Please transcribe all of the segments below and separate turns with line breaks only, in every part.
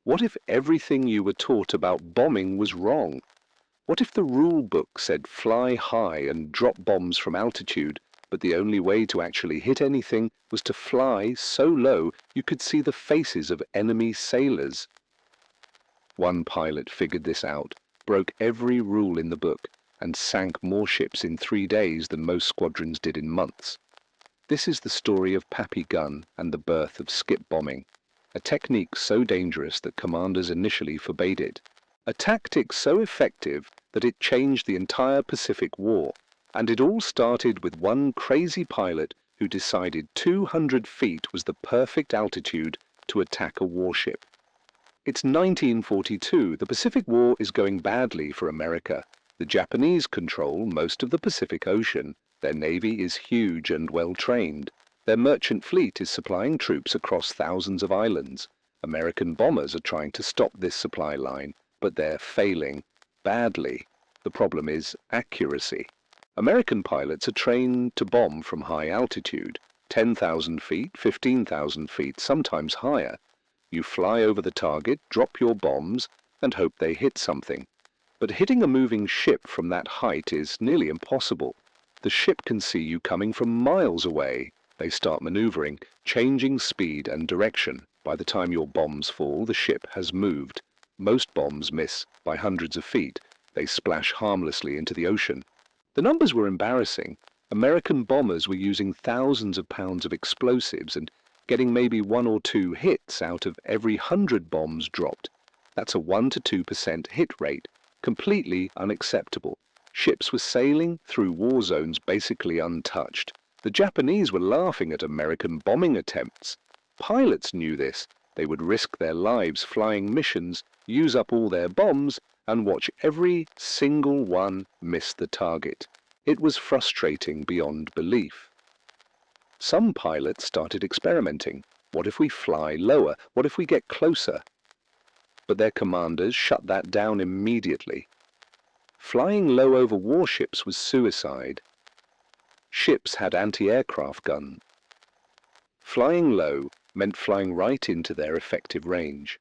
What if everything you were taught about bombing was wrong? What if the rule book said fly high and drop bombs from altitude, but the only way to actually hit anything was to fly so low you could see the faces of enemy sailors? One pilot figured this out, broke every rule in the book, and sank more ships in 3 days than most squadrons did in months. This is the story of Pappy Gun and the birth of skip bombing, a technique so dangerous that commanders initially forbade it, a tactic so effective that it changed the entire Pacific War, and it all started with one crazy pilot who decided 200 feet was the perfect altitude to attack a warship. It's 1942. The Pacific War is going badly for America. The Japanese control most of the Pacific Ocean. Their navy is huge and well trained. Their merchant fleet is supplying troops across thousands of islands. American bombers are trying to stop this supply line, but they're failing badly. The problem is accuracy. American pilots are trained to bomb from high altitude, 10,000 feet, 15,000 feet, sometimes higher. You fly over the target, drop your bombs, and hope they hit something. But hitting a moving ship from that height is nearly impossible. The ship can see you coming from miles away. They start maneuvering, changing speed and direction. By the time your bombs fall, the ship has moved. Most bombs miss by hundreds of feet. They splash harmlessly into the ocean. The numbers were embarrassing. American bombers were using thousands of pounds of explosives and getting maybe 1 or 2 hits out of every 100 bombs dropped. That's a 1 to 2% hit rate, completely unacceptable. Ships were sailing through war zones basically untouched. The Japanese were laughing at American bombing attempts. Pilots knew this. They would risk their lives flying missions, use up all their bombs, and watch every single one miss the target. It was frustrating beyond belief. Some pilots started experimenting. What if we fly lower? What if we get closer? But their commanders shut that down immediately. Flying low over warships was suicide. Ships had anti-aircraft guns. Flying low meant flying right into their effective range.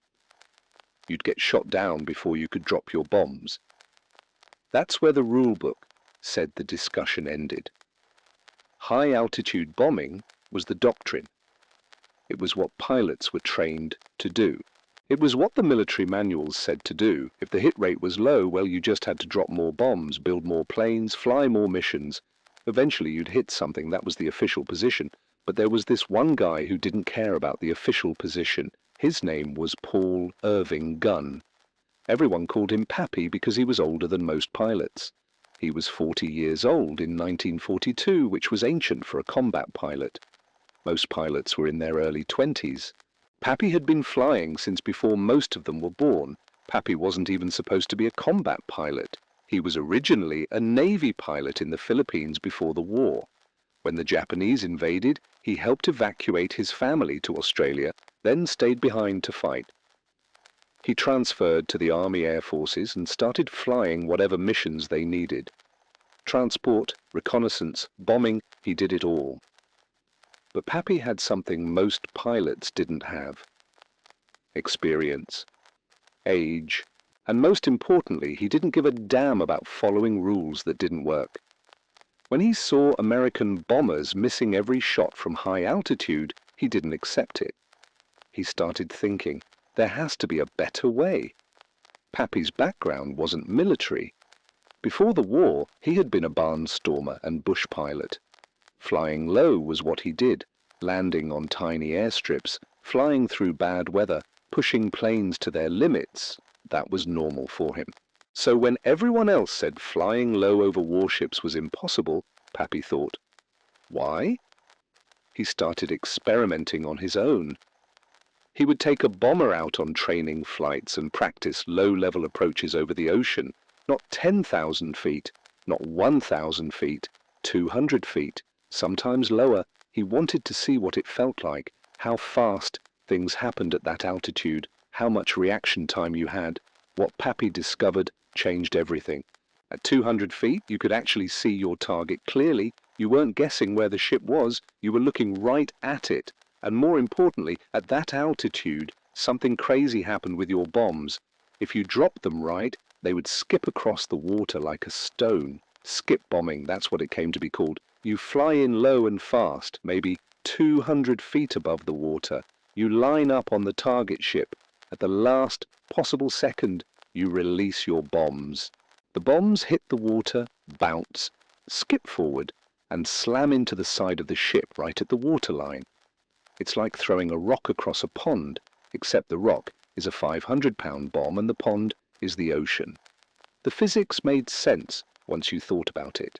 You'd get shot down before you could drop your bombs. That's where the rule book said the discussion ended. High-altitude bombing was the doctrine. It was what pilots were trained to do. It was what the military manuals said to do. If the hit rate was low, well, you just had to drop more bombs, build more planes, fly more missions. Eventually you'd hit something. That was the official position. But there was this one guy who didn't care about the official position. His name was Paul Irving Gunn. Everyone called him Pappy because he was older than most pilots. He was 40 years old in 1942, which was ancient for a combat pilot. Most pilots were in their early 20s. Pappy had been flying since before most of them were born. Pappy wasn't even supposed to be a combat pilot. He was originally a Navy pilot in the Philippines before the war. When the Japanese invaded, he helped evacuate his family to Australia, then stayed behind to fight. He transferred to the Army Air Forces and started flying whatever missions they needed. Transport, reconnaissance, bombing, he did it all. But Pappy had something most pilots didn't have: experience, age, and most importantly, he didn't give a damn about following rules that didn't work. When he saw American bombers missing every shot from high altitude, he didn't accept it. He started thinking, there has to be a better way. Pappy's background wasn't military. Before the war, he had been a barnstormer and bush pilot. Flying low was what he did, landing on tiny airstrips, flying through bad weather, pushing planes to their limits. That was normal for him. So when everyone else said flying low over warships was impossible, Pappy thought, why? He started experimenting on his own. He would take a bomber out on training flights and practice low-level approaches over the ocean, not 10,000 feet, not 1,000 feet, 200 feet, sometimes lower. He wanted to see what it felt like, how fast things happened at that altitude, how much reaction time you had. What Pappy discovered changed everything. At 200 feet, you could actually see your target clearly. You weren't guessing where the ship was, you were looking right at it. And more importantly, at that altitude, something crazy happened with your bombs. If you dropped them right, they would skip across the water like a stone. Skip bombing, that's what it came to be called. You fly in low and fast, maybe 200 feet above the water. You line up on the target ship. At the last possible second, you release your bombs. The bombs hit the water, bounce, skip forward, and slam into the side of the ship right at the waterline. It's like throwing a rock across a pond, except the rock is a 500-pound bomb and the pond is the ocean. The physics made sense once you thought about it.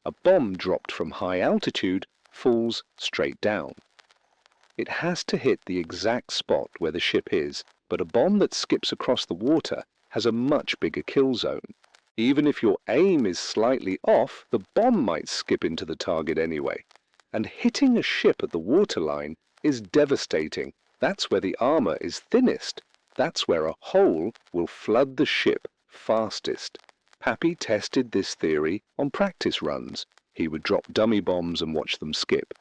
A bomb dropped from high altitude falls straight down. It has to hit the exact spot where the ship is, but a bomb that skips across the water has a much bigger kill zone. Even if your aim is slightly off, the bomb might skip into the target anyway. And hitting a ship at the waterline is devastating. That's where the armor is thinnest. That's where a hole will flood the ship fastest. Pappy tested this theory on practice runs. He would drop dummy bombs and watch them skip.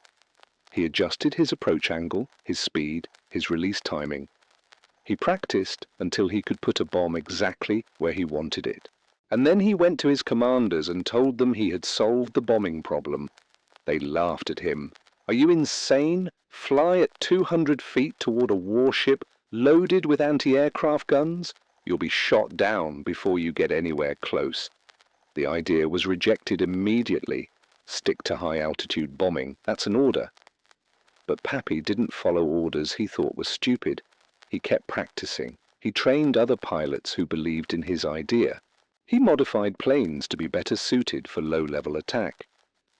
He adjusted his approach angle, his speed, his release timing. He practiced until he could put a bomb exactly where he wanted it. And then he went to his commanders and told them he had solved the bombing problem. They laughed at him. Are you insane? Fly at 200 feet toward a warship loaded with anti-aircraft guns? You'll be shot down before you get anywhere close. The idea was rejected immediately. Stick to high-altitude bombing, that's an order. But Pappy didn't follow orders he thought were stupid. He kept practicing. He trained other pilots who believed in his idea. He modified planes to be better suited for low-level attack.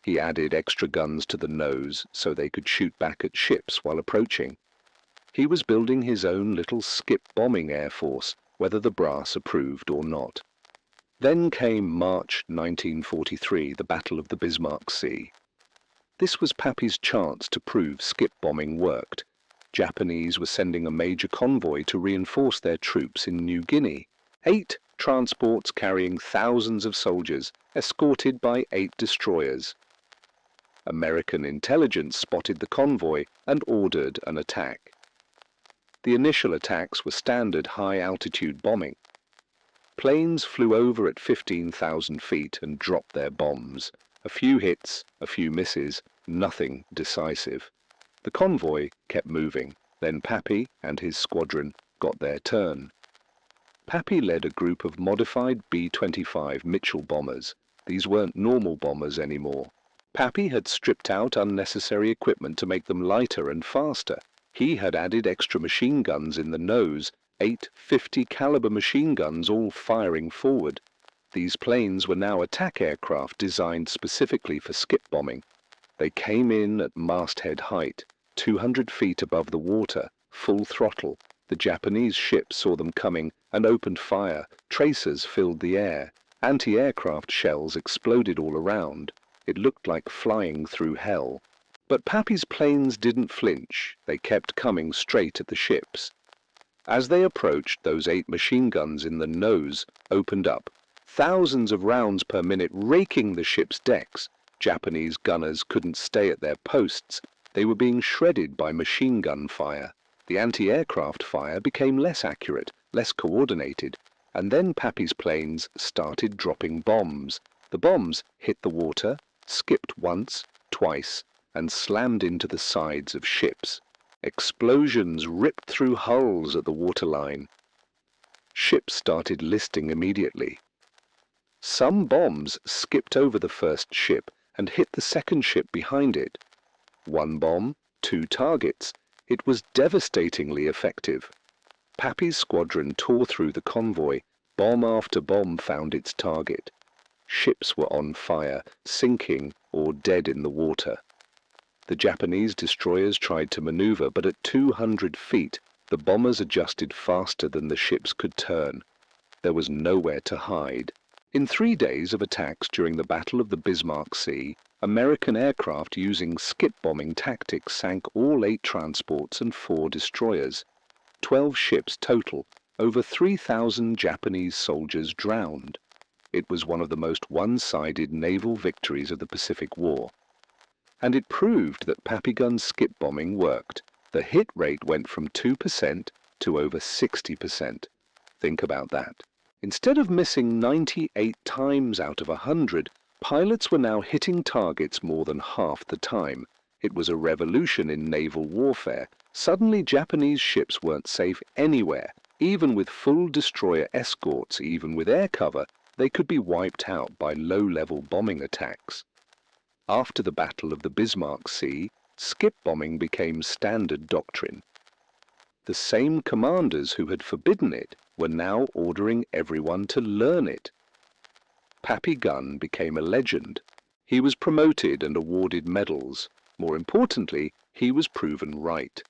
He added extra guns to the nose so they could shoot back at ships while approaching. He was building his own little skip bombing air force, whether the brass approved or not. Then came March 1943, the Battle of the Bismarck Sea. This was Pappy's chance to prove skip bombing worked. Japanese were sending a major convoy to reinforce their troops in New Guinea. 8 transports carrying thousands of soldiers, escorted by 8 destroyers. American intelligence spotted the convoy and ordered an attack. The initial attacks were standard high-altitude bombing. Planes flew over at 15,000 feet and dropped their bombs. A few hits, a few misses, nothing decisive. The convoy kept moving. Then Pappy and his squadron got their turn. Pappy led a group of modified B-25 Mitchell bombers. These weren't normal bombers anymore. Pappy had stripped out unnecessary equipment to make them lighter and faster. He had added extra machine guns in the nose, 8 50-caliber machine guns all firing forward. These planes were now attack aircraft designed specifically for skip bombing. They came in at masthead height, 200 feet above the water, full throttle. The Japanese ships saw them coming and opened fire. Tracers filled the air. Anti-aircraft shells exploded all around. It looked like flying through hell. But Pappy's planes didn't flinch. They kept coming straight at the ships. As they approached, those 8 machine guns in the nose opened up. Thousands of rounds per minute raking the ship's decks. Japanese gunners couldn't stay at their posts. They were being shredded by machine gun fire. The anti-aircraft fire became less accurate, less coordinated, and then Pappy's planes started dropping bombs. The bombs hit the water, skipped once, twice, and slammed into the sides of ships. Explosions ripped through hulls at the waterline. Ships started listing immediately. Some bombs skipped over the first ship and hit the second ship behind it. 1 bomb, 2 targets. It was devastatingly effective. Pappy's squadron tore through the convoy. Bomb after bomb found its target. Ships were on fire, sinking or dead in the water. The Japanese destroyers tried to maneuver, but at 200 feet, the bombers adjusted faster than the ships could turn. There was nowhere to hide. In 3 days of attacks during the Battle of the Bismarck Sea, American aircraft using skip bombing tactics sank all 8 transports and 4 destroyers. 12 ships total, over 3,000 Japanese soldiers drowned. It was one of the most one-sided naval victories of the Pacific War. And it proved that Pappy gun skip bombing worked. The hit rate went from 2% to over 60%. Think about that. Instead of missing 98 times out of 100, pilots were now hitting targets more than half the time. It was a revolution in naval warfare. Suddenly, Japanese ships weren't safe anywhere. Even with full destroyer escorts, even with air cover, they could be wiped out by low-level bombing attacks. After the Battle of the Bismarck Sea, skip bombing became standard doctrine. The same commanders who had forbidden it were now ordering everyone to learn it. Pappy Gunn became a legend. He was promoted and awarded medals. More importantly, he was proven right.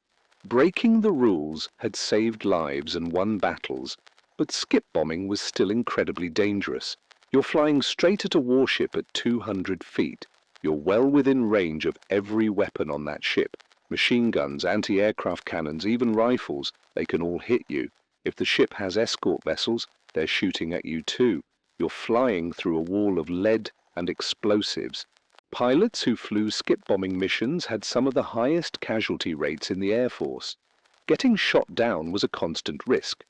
Breaking the rules had saved lives and won battles, but skip bombing was still incredibly dangerous. You're flying straight at a warship at 200 feet. You're well within range of every weapon on that ship. Machine guns, anti-aircraft cannons, even rifles, they can all hit you. If the ship has escort vessels, they're shooting at you too. You're flying through a wall of lead and explosives. Pilots who flew skip bombing missions had some of the highest casualty rates in the Air Force. Getting shot down was a constant risk.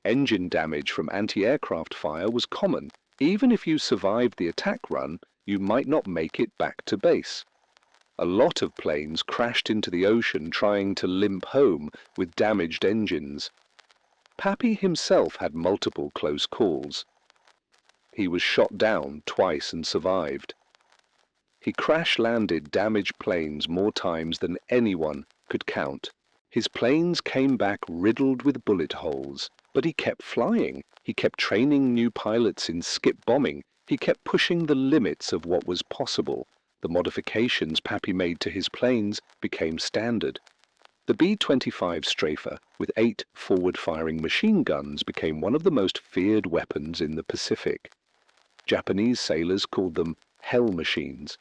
Engine damage from anti-aircraft fire was common. Even if you survived the attack run, you might not make it back to base. A lot of planes crashed into the ocean trying to limp home with damaged engines. Pappy himself had multiple close calls. He was shot down twice and survived. He crash-landed damaged planes more times than anyone could count. His planes came back riddled with bullet holes, but he kept flying. He kept training new pilots in skip bombing. He kept pushing the limits of what was possible. The modifications Pappy made to his planes became standard. The B-25 Strafer, with 8 forward-firing machine guns, became one of the most feared weapons in the Pacific. Japanese sailors called them hell machines.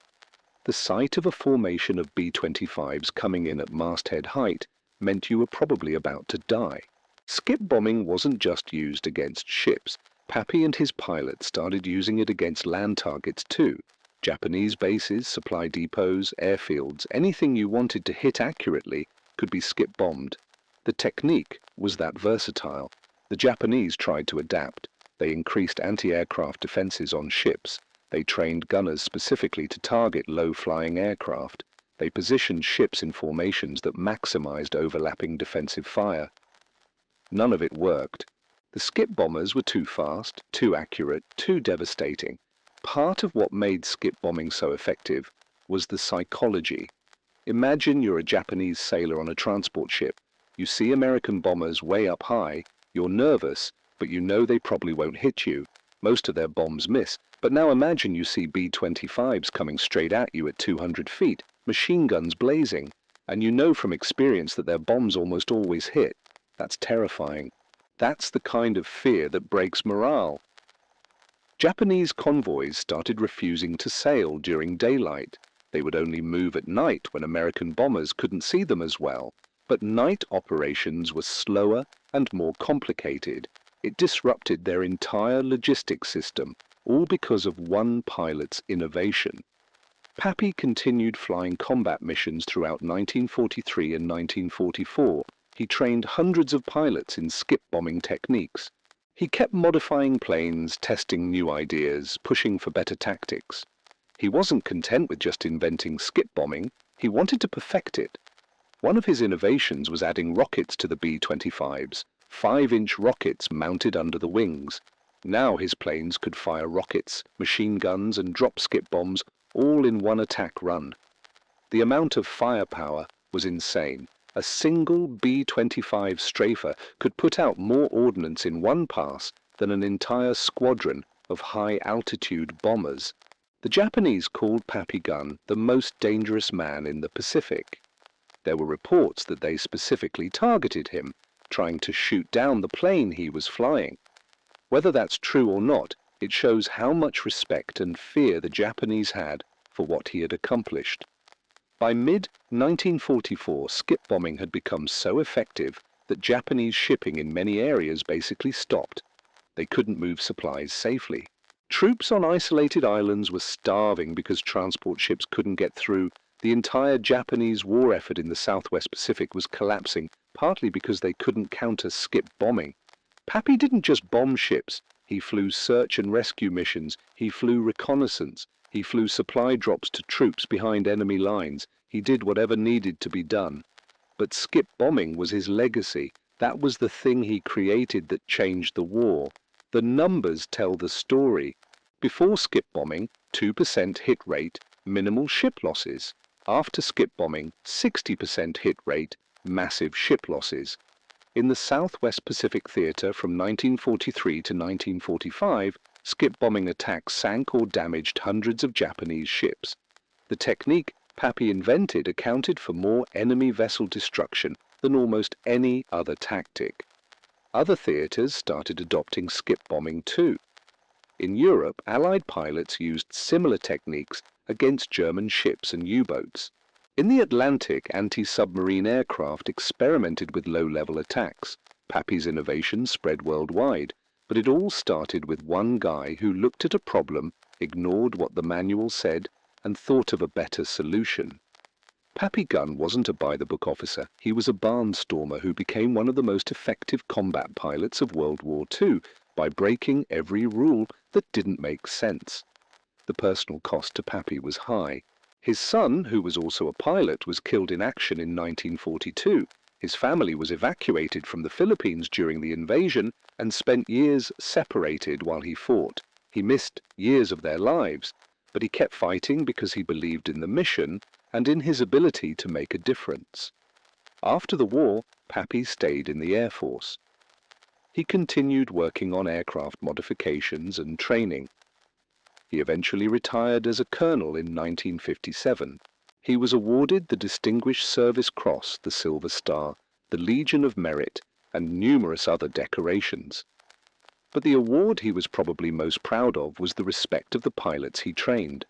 The sight of a formation of B-25s coming in at masthead height meant you were probably about to die. Skip bombing wasn't just used against ships. Pappy and his pilots started using it against land targets too. Japanese bases, supply depots, airfields, anything you wanted to hit accurately could be skip bombed. The technique was that versatile. The Japanese tried to adapt. They increased anti-aircraft defenses on ships. They trained gunners specifically to target low-flying aircraft. They positioned ships in formations that maximized overlapping defensive fire. None of it worked. The skip bombers were too fast, too accurate, too devastating. Part of what made skip bombing so effective was the psychology. Imagine you're a Japanese sailor on a transport ship. You see American bombers way up high. You're nervous, but you know they probably won't hit you. Most of their bombs miss. But now imagine you see B-25s coming straight at you at 200 feet, machine guns blazing, and you know from experience that their bombs almost always hit. That's terrifying. That's the kind of fear that breaks morale. Japanese convoys started refusing to sail during daylight. They would only move at night when American bombers couldn't see them as well. But night operations were slower and more complicated. It disrupted their entire logistics system, all because of one pilot's innovation. Pappy continued flying combat missions throughout 1943 and 1944. He trained hundreds of pilots in skip bombing techniques. He kept modifying planes, testing new ideas, pushing for better tactics. He wasn't content with just inventing skip bombing. He wanted to perfect it. One of his innovations was adding rockets to the B-25s, 5-inch rockets mounted under the wings. Now his planes could fire rockets, machine guns, and drop skip bombs all in one attack run. The amount of firepower was insane. A single B-25 Strafer could put out more ordnance in one pass than an entire squadron of high-altitude bombers. The Japanese called Pappy Gunn the most dangerous man in the Pacific. There were reports that they specifically targeted him, trying to shoot down the plane he was flying. Whether that's true or not, it shows how much respect and fear the Japanese had for what he had accomplished. By mid-1944, skip bombing had become so effective that Japanese shipping in many areas basically stopped. They couldn't move supplies safely. Troops on isolated islands were starving because transport ships couldn't get through, The entire Japanese war effort in the Southwest Pacific was collapsing, partly because they couldn't counter skip bombing. Pappy didn't just bomb ships. He flew search and rescue missions. He flew reconnaissance. He flew supply drops to troops behind enemy lines. He did whatever needed to be done. But skip bombing was his legacy. That was the thing he created that changed the war. The numbers tell the story. Before skip bombing, 2% hit rate, minimal ship losses. After skip bombing, 60% hit rate, massive ship losses. In the Southwest Pacific Theater from 1943 to 1945, skip bombing attacks sank or damaged hundreds of Japanese ships. The technique Pappy invented accounted for more enemy vessel destruction than almost any other tactic. Other theaters started adopting skip bombing too. In Europe, Allied pilots used similar techniques against German ships and U-boats. In the Atlantic, anti-submarine aircraft experimented with low-level attacks. Pappy's innovation spread worldwide, but it all started with one guy who looked at a problem, ignored what the manual said, and thought of a better solution. Pappy Gunn wasn't a by-the-book officer. He was a barnstormer who became one of the most effective combat pilots of World War II by breaking every rule that didn't make sense. The personal cost to Pappy was high. His son, who was also a pilot, was killed in action in 1942. His family was evacuated from the Philippines during the invasion and spent years separated while he fought. He missed years of their lives, but he kept fighting because he believed in the mission and in his ability to make a difference. After the war, Pappy stayed in the Air Force. He continued working on aircraft modifications and training. He eventually retired as a colonel in 1957. He was awarded the Distinguished Service Cross, the Silver Star, the Legion of Merit, and numerous other decorations. But the award he was probably most proud of was the respect of the pilots he trained.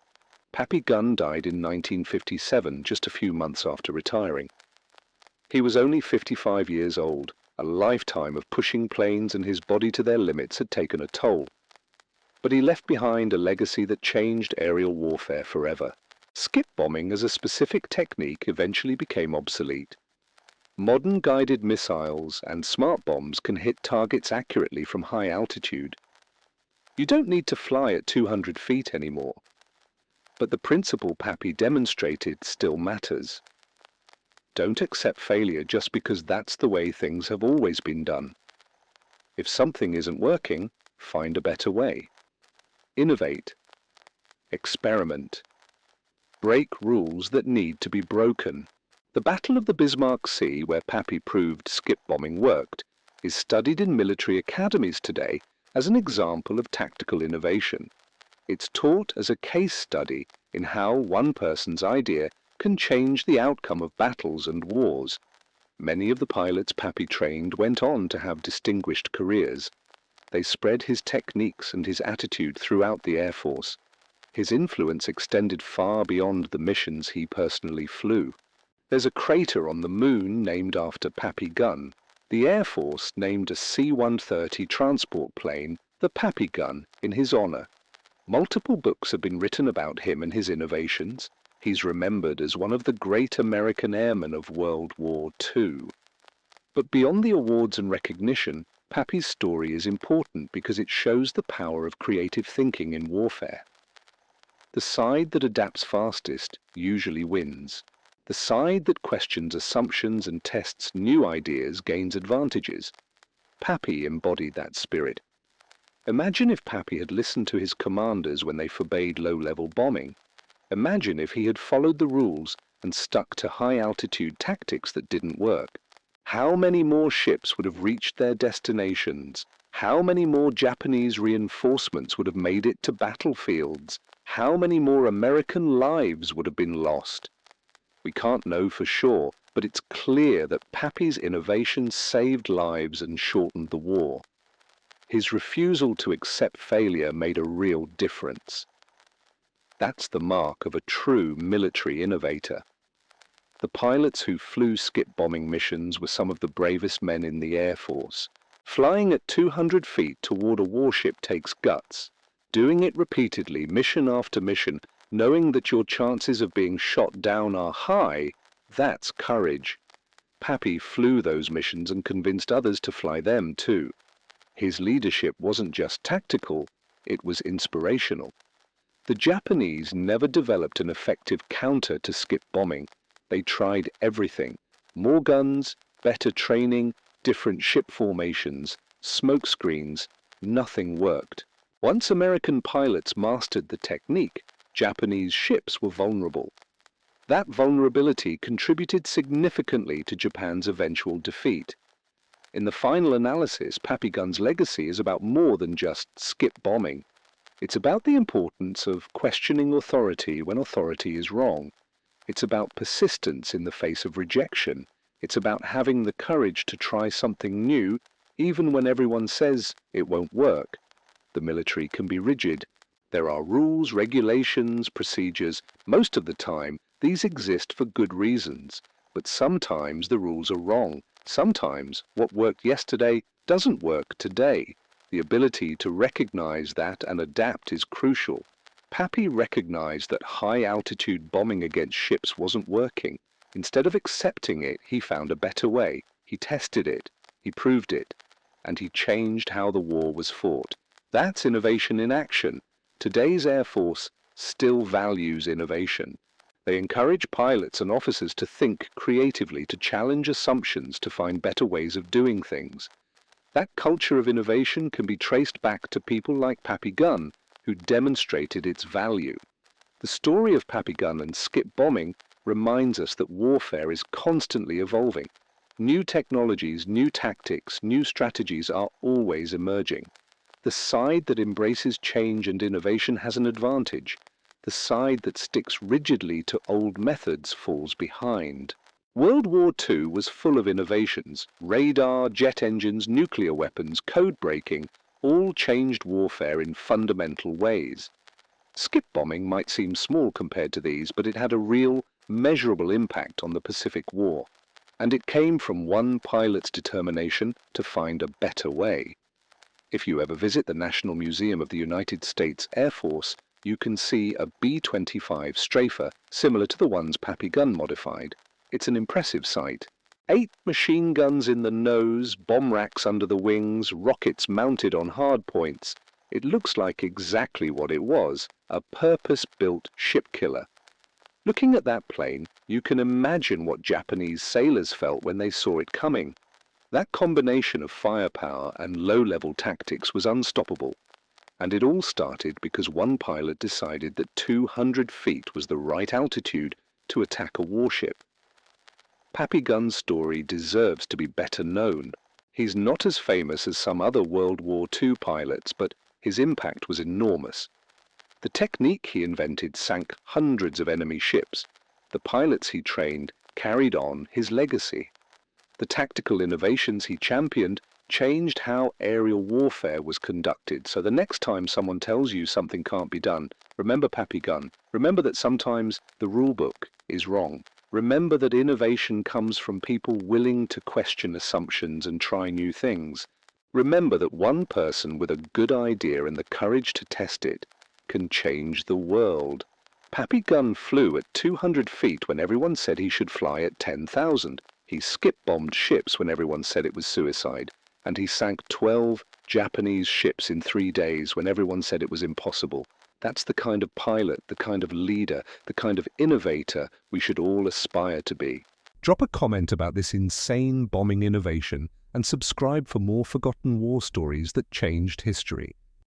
Pappy Gunn died in 1957, just a few months after retiring. He was only 55 years old. A lifetime of pushing planes and his body to their limits had taken a toll. But he left behind a legacy that changed aerial warfare forever. Skip bombing as a specific technique eventually became obsolete. Modern guided missiles and smart bombs can hit targets accurately from high altitude. You don't need to fly at 200 feet anymore. But the principle Pappy demonstrated still matters. Don't accept failure just because that's the way things have always been done. If something isn't working, find a better way. Innovate. Experiment. Break rules that need to be broken. The Battle of the Bismarck Sea, where Pappy proved skip bombing worked, is studied in military academies today as an example of tactical innovation. It's taught as a case study in how one person's idea can change the outcome of battles and wars. Many of the pilots Pappy trained went on to have distinguished careers. They spread his techniques and his attitude throughout the Air Force. His influence extended far beyond the missions he personally flew. There's a crater on the moon named after Pappy Gunn. The Air Force named a C-130 transport plane the Pappy Gunn in his honor. Multiple books have been written about him and his innovations. He's remembered as one of the great American airmen of World War II. But beyond the awards and recognition, Pappy's story is important because it shows the power of creative thinking in warfare. The side that adapts fastest usually wins. The side that questions assumptions and tests new ideas gains advantages. Pappy embodied that spirit. Imagine if Pappy had listened to his commanders when they forbade low-level bombing. Imagine if he had followed the rules and stuck to high-altitude tactics that didn't work. How many more ships would have reached their destinations? How many more Japanese reinforcements would have made it to battlefields? How many more American lives would have been lost? We can't know for sure, but it's clear that Pappy's innovation saved lives and shortened the war. His refusal to accept failure made a real difference. That's the mark of a true military innovator. The pilots who flew skip bombing missions were some of the bravest men in the Air Force. Flying at 200 feet toward a warship takes guts. Doing it repeatedly, mission after mission, Knowing that your chances of being shot down are high, that's courage. Pappy flew those missions and convinced others to fly them too. His leadership wasn't just tactical, it was inspirational. The Japanese never developed an effective counter to skip bombing. They tried everything. More guns, better training, different ship formations, smoke screens. Nothing worked. Once American pilots mastered the technique, Japanese ships were vulnerable. That vulnerability contributed significantly to Japan's eventual defeat. In the final analysis, Pappy Gun's legacy is about more than just skip bombing. It's about the importance of questioning authority when authority is wrong. It's about persistence in the face of rejection. It's about having the courage to try something new, even when everyone says it won't work. The military can be rigid. There are rules, regulations, procedures. Most of the time, these exist for good reasons. But sometimes the rules are wrong. Sometimes what worked yesterday doesn't work today. The ability to recognize that and adapt is crucial. Pappy recognized that high-altitude bombing against ships wasn't working. Instead of accepting it, he found a better way. He tested it, he proved it, and he changed how the war was fought. That's innovation in action. Today's Air Force still values innovation. They encourage pilots and officers to think creatively, to challenge assumptions, to find better ways of doing things. That culture of innovation can be traced back to people like Pappy Gun, who demonstrated its value. The story of Pappy Gun and skip bombing reminds us that warfare is constantly evolving. New technologies, new tactics, new strategies are always emerging. The side that embraces change and innovation has an advantage. The side that sticks rigidly to old methods falls behind. World War II was full of innovations. Radar, jet engines, nuclear weapons, code breaking, all changed warfare in fundamental ways. Skip bombing might seem small compared to these, but it had a real, measurable impact on the Pacific War. And it came from one pilot's determination to find a better way. If you ever visit the National Museum of the United States Air Force, you can see a B-25 strafer similar to the ones Pappy Gun modified. It's an impressive sight. 8 machine guns in the nose, bomb racks under the wings, rockets mounted on hard points. It looks like exactly what it was, a purpose-built ship killer. Looking at that plane, you can imagine what Japanese sailors felt when they saw it coming. That combination of firepower and low-level tactics was unstoppable. And it all started because one pilot decided that 200 feet was the right altitude to attack a warship. Pappy Gun's story deserves to be better known. He's not as famous as some other World War II pilots, but his impact was enormous. The technique he invented sank hundreds of enemy ships. The pilots he trained carried on his legacy. The tactical innovations he championed changed how aerial warfare was conducted. So the next time someone tells you something can't be done, remember Pappy Gun. Remember that sometimes the rule book is wrong. Remember that innovation comes from people willing to question assumptions and try new things. Remember that one person with a good idea and the courage to test it can change the world. Pappy Gun flew at 200 feet when everyone said he should fly at 10,000. He skip-bombed ships when everyone said it was suicide. And he sank 12 Japanese ships in 3 days when everyone said it was impossible. That's the kind of pilot, the kind of leader, the kind of innovator we should all aspire to be. Drop a comment about this insane bombing innovation and subscribe for more forgotten war stories that changed history.